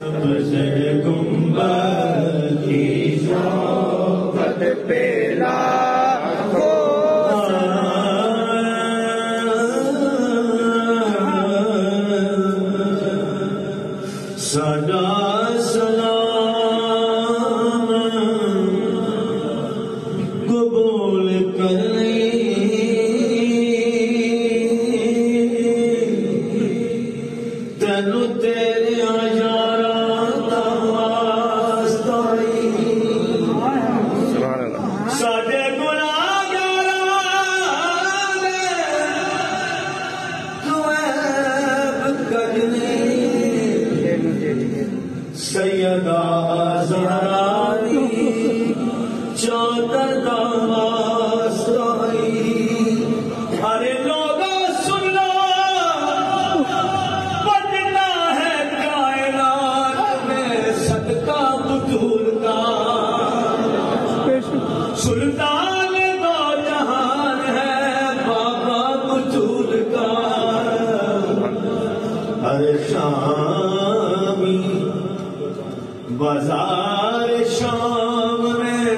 گنبد کی شوقت پہ لاکھوں سدا سلام قبول کریں تینو تیرے سیدہ زہرا دی چادر دا واسطائی ارے لوگوں سن لو بجنا ہے کائنات میں صدقہ بطول کا سلطان دو جہان ہے بابا بطول کا ارے شامی بازار شام میں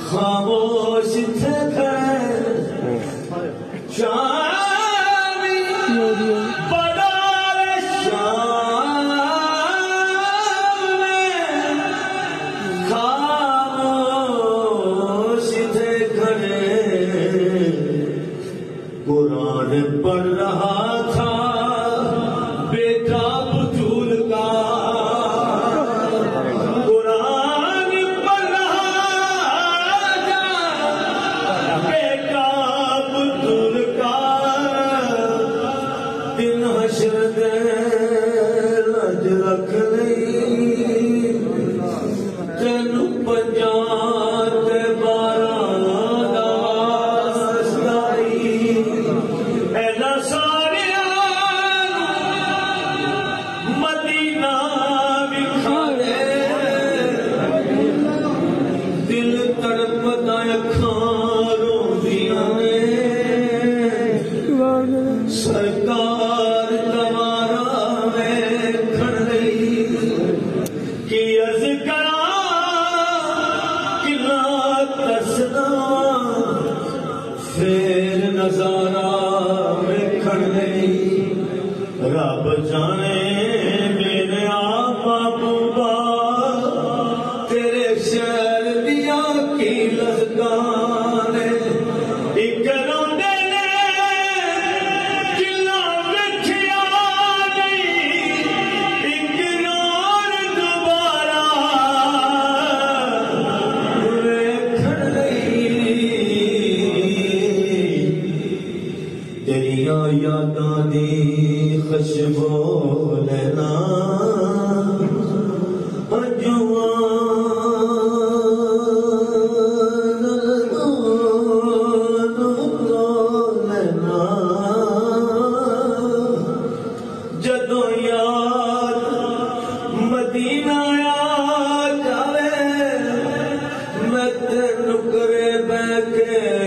خاموش تھے شامی بازار شام میں خاموش تھے کھڑے قرآن پڑھ رہا تھا بیٹا بطول کا لج رکھ لئی تینو پنجاب باران دا واسطائی اینا ساریاں مدینہ وکھاڑے دل تڑپدا اکھاں روندیاں نے سرکار دوارا میں کھڑ رہی کہ عرض کرا کلا تسنا پھر نظارہ میں کھڑ رہی رب جانے میرے آپ محبوبہ تیرے شہر دیا کی لذکانے ایک روندے یاداں دی خوشبو لینا جدوں یاد مدینہ آ جاوے میں تینو کرے بہ کے